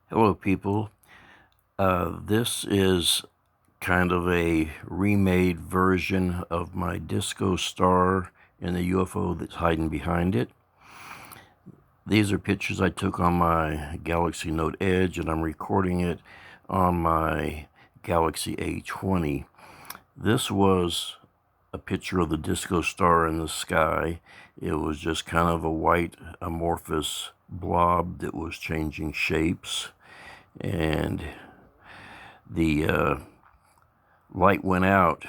Hello, people. This is kind of a remade version of my disco star and the UFO that's hiding behind it. These are pictures I took on my Galaxy Note Edge, and I'm recording it on my Galaxy A20. This was a picture of the disco star in the sky. It was just kind of a white amorphous blob that was changing shapes, and the light went out.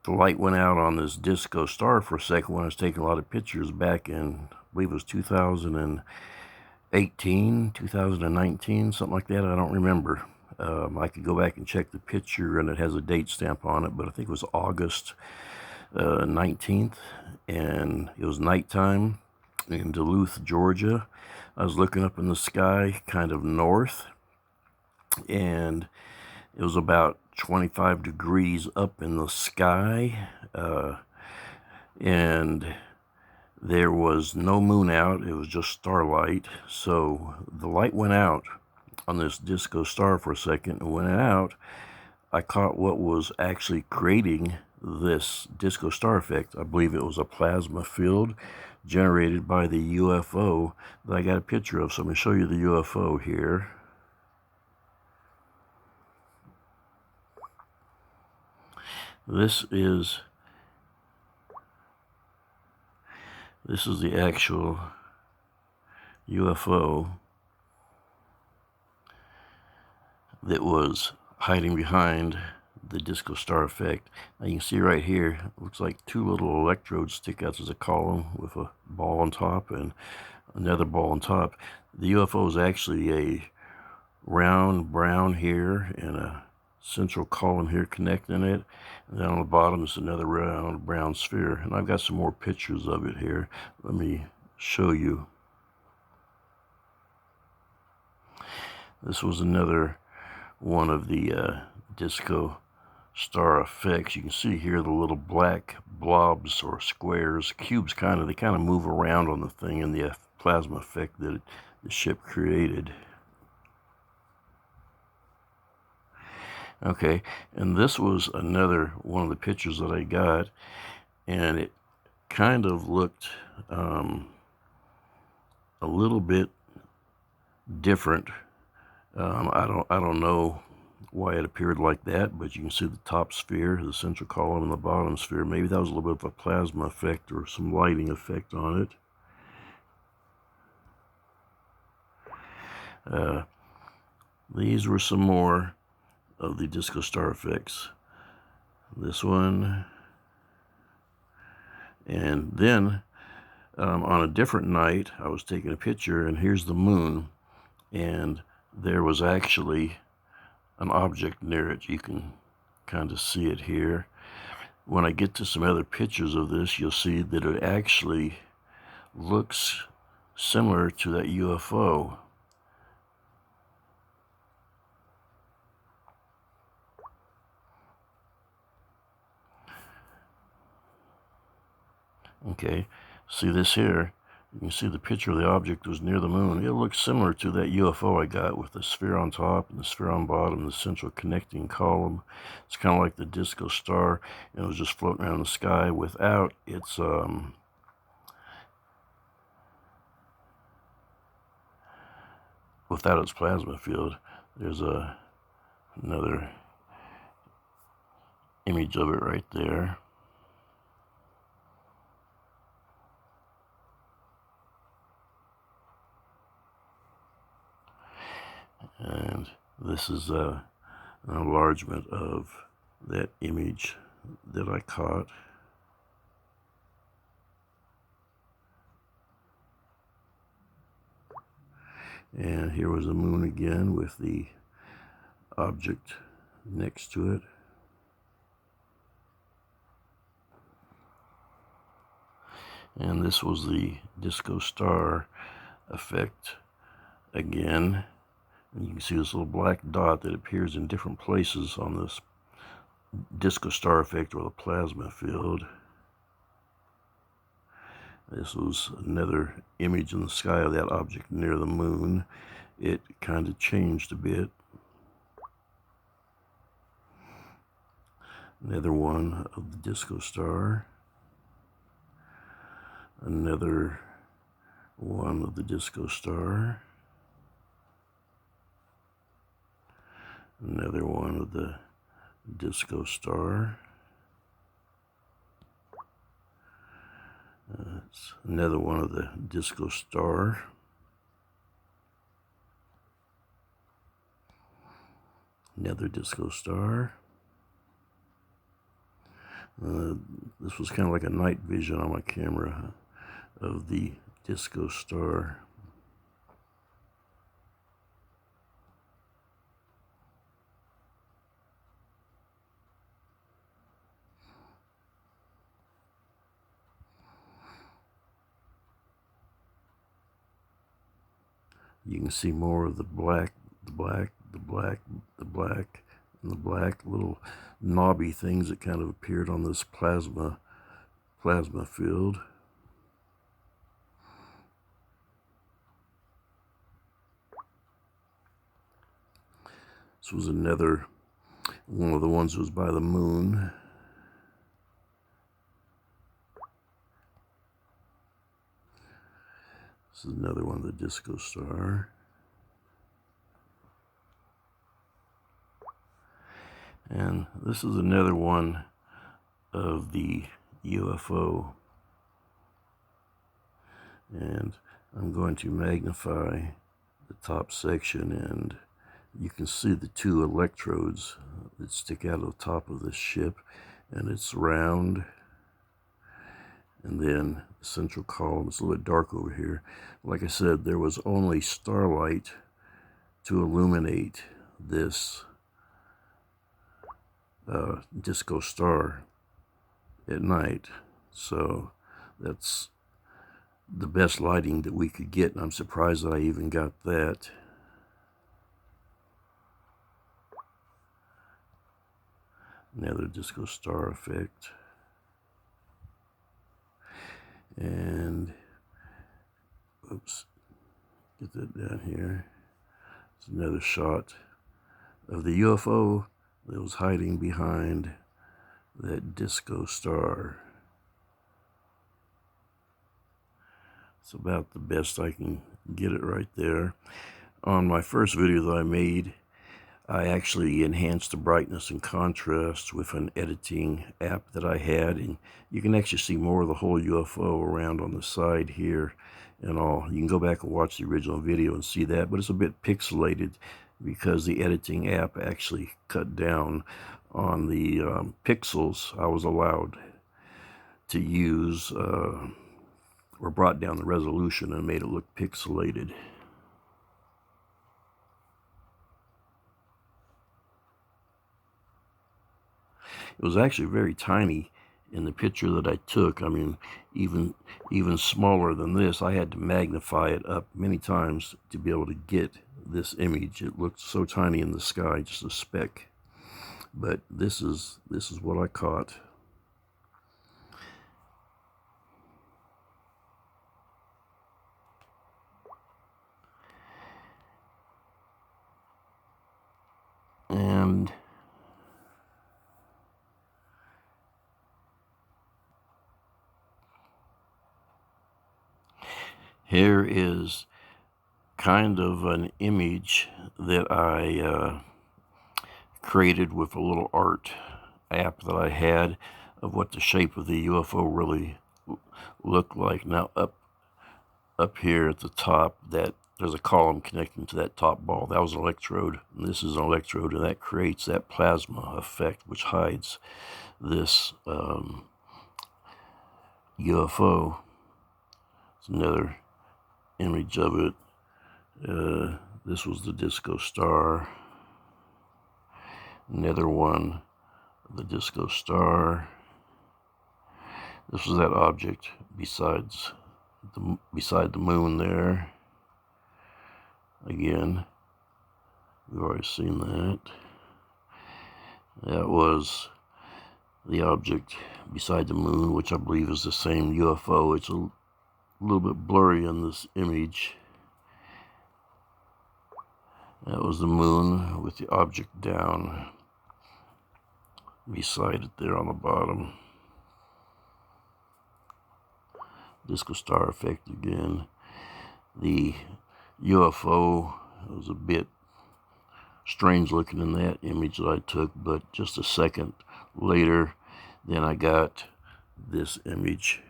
The light went out on this disco star for a second when I was taking a lot of pictures back in, I believe it was 2018, 2019, something like that. I don't remember. I could go back and check the picture, and it has a date stamp on it, but I think it was August 19th, and it was nighttime in Duluth, Georgia. I was looking up in the sky, kind of north, and it was about 25 degrees up in the sky, and there was no moon out. It was just starlight. So the light went out on this disco star for a second, and when it went out, I caught what was actually creating this disco star effect. I believe it was a plasma field generated by the UFO that I got a picture of. So I'm going to show you the UFO here. This is the actual UFO that was hiding behind the disco star effect. Now you can see right here, it looks like two little electrodes stick out as a column with a ball on top and another ball on top. The UFO is actually a round brown here and a central column here connecting it, and down on the bottom is another round brown sphere. And I've got some more pictures of it here. Let me show you. This was another one of the disco star effects. You can see here the little black blobs or squares, cubes, they kind of move around on the thing in the plasma effect that the ship created. Okay, and this was another one of the pictures that I got, and it kind of looked a little bit different. I don't know why it appeared like that, but you can see the top sphere, the central column, and the bottom sphere. Maybe that was a little bit of a plasma effect or some lighting effect on it. These were some more of the disco star effects. This one, and then on a different night, I was taking a picture, and here's the moon, and there was actually an object near it. You can kind of see it here. When I get to some other pictures of this, you'll see that it actually looks similar to that UFO. Okay, see this here? You can see the picture of the object was near the moon. It looks similar to that UFO I got with the sphere on top and the sphere on bottom, the central connecting column. It's kind of like the disco star, and it was just floating around the sky without its plasma field. There's another image of it right there. And this is an enlargement of that image that I caught. And here was the moon again with the object next to it. And this was the disco star effect again. And you can see this little black dot that appears in different places on this disco star effect or the plasma field. This was another image in the sky of that object near the moon. it kind of changed a bit. Another one of the disco star. Another one of the disco star. Another one of the disco star. Another one of the disco star. Another disco star. This was kind of like a night vision on my camera of the disco star. You can see more of the black, the black, the black, the black, and the black little knobby things that kind of appeared on this plasma field. This was another one of the ones that was by the moon. This is another one of the disco star. And this is another one of the UFO. And I'm going to magnify the top section, and you can see the two electrodes that stick out of the top of this ship, and it's round. And then the central column is a little bit dark over here. Like I said, there was only starlight to illuminate this disco star at night. So that's the best lighting that we could get, and I'm surprised that I even got that. Another disco star effect. And oops, get that down here. It's another shot of the UFO that was hiding behind that disco star. It's about the best I can get it right there. On my first video that I made, I actually enhanced the brightness and contrast with an editing app that I had, and you can actually see more of the whole UFO around on the side here and all. You can go back and watch the original video and see that, but it's a bit pixelated because the editing app actually cut down on the pixels I was allowed to use, or brought down the resolution and made it look pixelated. It was actually very tiny in the picture that I took. I mean, even smaller than this. I had to magnify it up many times to be able to get this image. It looked so tiny in the sky, just a speck. But this is what I caught. And here is kind of an image that I created with a little art app that I had of what the shape of the UFO really looked like. Now up here at the top, that there's a column connecting to that top ball. That was an electrode, and this is an electrode, and that creates that plasma effect, which hides this UFO. It's another image of it. This was the disco star. Another one, the disco star. This was that object beside the moon there. Again, we've already seen that. That was the object beside the moon, which I believe is the same UFO. It's a little bit blurry in this image. That was the moon with the object down beside it there on the bottom. Disco star effect again. The UFO was a bit strange looking in that image that I took, but just a second later, then I got this image.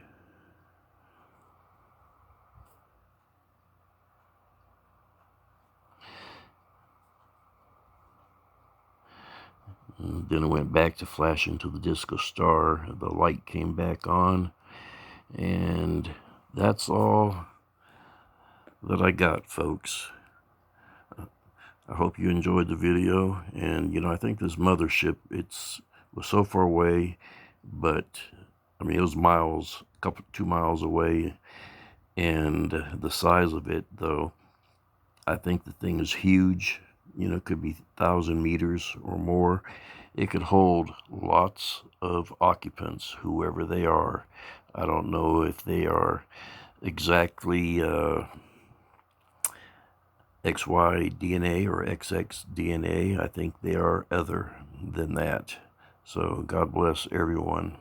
And then it went back to flashing to the disco star. The light came back on, and that's all that I got, folks. I hope you enjoyed the video. And I think this mothership, was so far away, but I mean, it was miles, 2 miles away, and the size of it, though, I think the thing is huge. Could be 1,000 meters or more. It could hold lots of occupants, whoever they are. I don't know if they are exactly XY DNA or XX DNA. I think they are other than that. So God bless everyone.